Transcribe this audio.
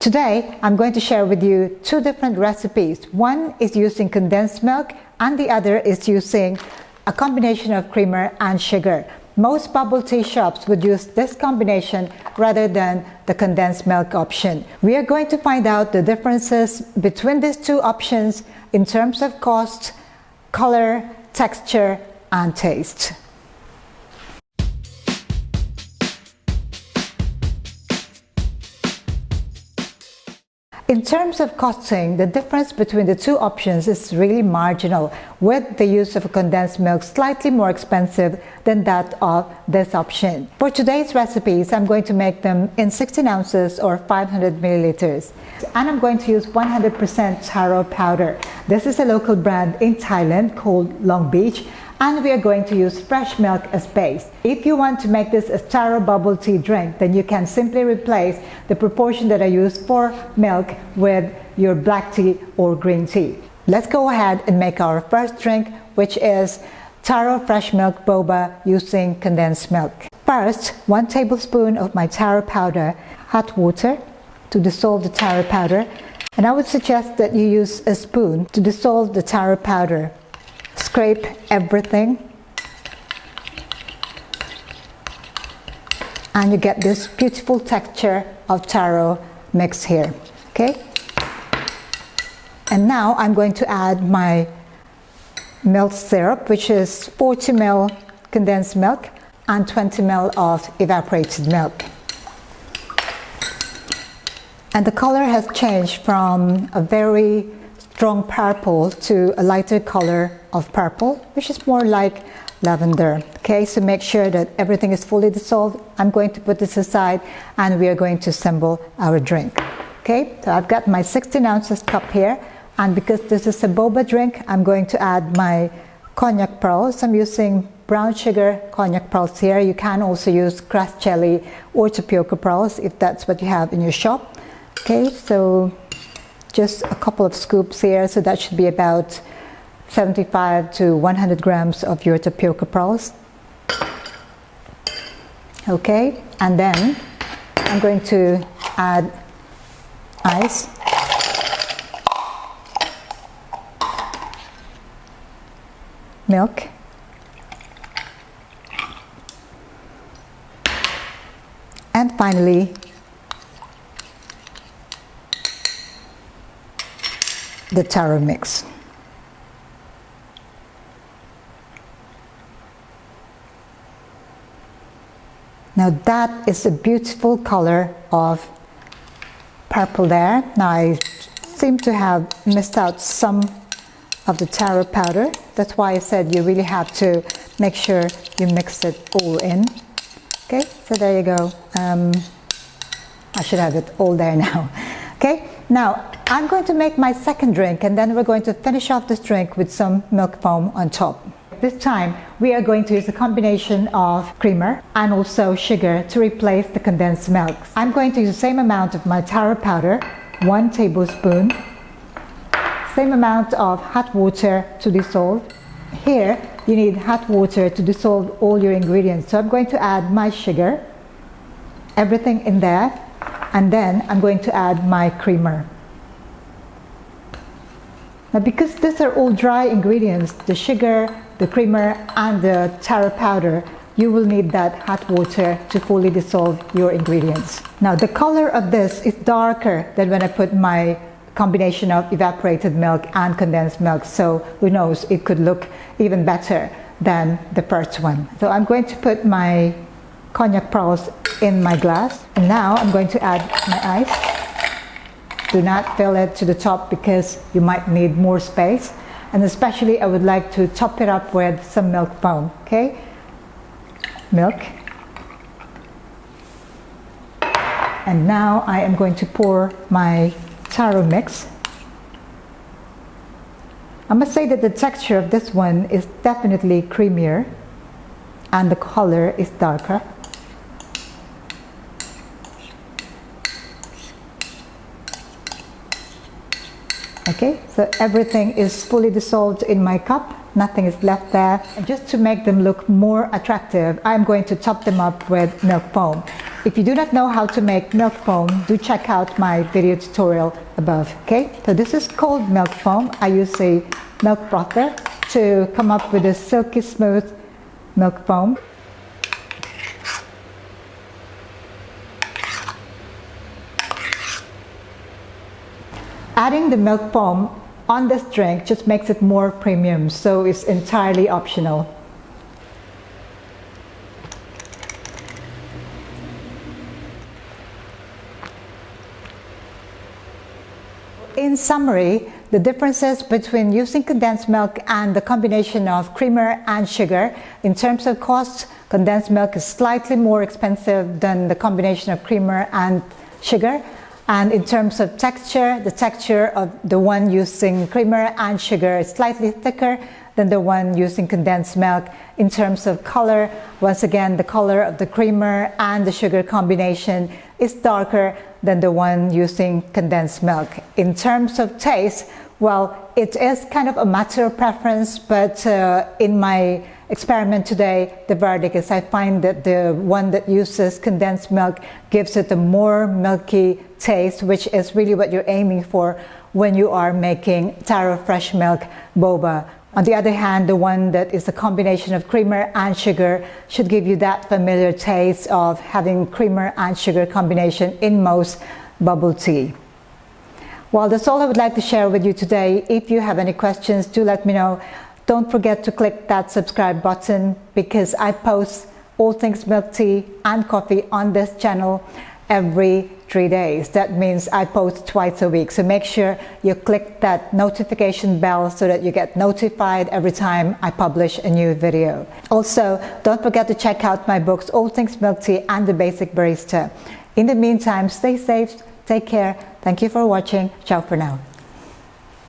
Today, I'm going to share with you two different recipes. One is using condensed milk and the other is using a combination of creamer and sugar. Most bubble tea shops would use this combination rather than the condensed milk option. We are going to find out the differences between these two options in terms of cost, color, texture, and taste. In terms of costing, the difference between the two options is really marginal, with the use of condensed milk slightly more expensive than that of this option. For today's recipes, I'm going to make them in 16 ounces or 500 milliliters. And I'm going to use 100% Taro Powder. This is a local brand in Thailand called LongBeach, and we are going to use fresh milk as base. If you want to make this a Taro bubble tea drink, then you can simply replace the proportion that I use for milk with your black tea or green tea. Let's go ahead and make our first drink, which is Taro Fresh Milk Boba using condensed milk. First, 1 tablespoon of my Taro powder, hot water to dissolve the Taro powder, and I would suggest that you use a spoon to dissolve the Taro powder. Scrape everything and you get this beautiful texture of taro mix here. Okay, and now I'm going to add my milk syrup, which is 40 ml condensed milk and 20 ml of evaporated milk. And the color has changed from a very strong purple to a lighter color of purple, which is more like lavender. Okay, so make sure that everything is fully dissolved. I'm going to put this aside and we are going to assemble our drink. Okay, so I've got my 16 ounces cup here, and because this is a boba drink, I'm going to add my Konjac Pearls. I'm using brown sugar Konjac Pearls here. You can also use crushed jelly or Tapioca Pearls if that's what you have in your shop. Okay, so just a couple of scoops here, so that should be about 75 to 100 grams of your Tapioca Pearls. Okay, and then I'm going to add ice, milk, and finally the taro mix. Now that is a beautiful color of purple there. Now I seem to have missed out some of the taro powder. That's why I said you really have to make sure you mix it all in. Okay, so there you go. I should have it all there now. Okay, now I'm going to make my second drink, and then we're going to finish off this drink with some milk foam on top. This time we are going to use a combination of creamer and also sugar to replace the condensed milk. I'm going to use the same amount of my taro powder, 1 tablespoon, same amount of hot water to dissolve. Here you need hot water to dissolve all your ingredients, so I'm going to add my sugar, everything in there, and then I'm going to add my creamer. Now because these are all dry ingredients, the sugar, the creamer and the taro powder, you will need that hot water to fully dissolve your ingredients. Now the color of this is darker than when I put my combination of evaporated milk and condensed milk, so who knows, it could look even better than the first one. So I'm going to put my Konjac Pearls in my glass, and now I'm going to add my ice. Do not fill it to the top because you might need more space. And especially I would like to top it up with some milk foam. Okay, milk, and now I am going to pour my taro mix. I must say that the texture of this one is definitely creamier and the color is darker. Okay, so everything is fully dissolved in my cup, nothing is left there. And just to make them look more attractive, I'm going to top them up with milk foam. If you do not know how to make milk foam, do check out my video tutorial above, okay? So this is cold milk foam. I use a milk frother to come up with a silky smooth milk foam. Adding the milk foam on this drink just makes it more premium, so it's entirely optional. In summary, the differences between using condensed milk and the combination of creamer and sugar: in terms of cost, condensed milk is slightly more expensive than the combination of creamer and sugar. And in terms of texture, the texture of the one using creamer and sugar is slightly thicker than the one using condensed milk. In terms of color, once again, the color of the creamer and the sugar combination is darker than the one using condensed milk. In terms of taste, well, it is kind of a matter of preference, but in my experiment today, the verdict is I find that the one that uses condensed milk gives it a more milky taste, which is really what you're aiming for when you are making Taro fresh milk boba. On the other hand, the one that is a combination of creamer and sugar should give you that familiar taste of having creamer and sugar combination in most bubble tea. Well, that's all I would like to share with you today. If you have any questions, do let me know. Don't forget to click that subscribe button, because I post all things milk tea and coffee on this channel every 3 days. That means I post twice a week. So make sure you click that notification bell so that you get notified every time I publish a new video. Also, don't forget to check out my books, All Things Milk Tea and The Basic Barista. In the meantime, stay safe, take care. Thank you for watching. Ciao for now.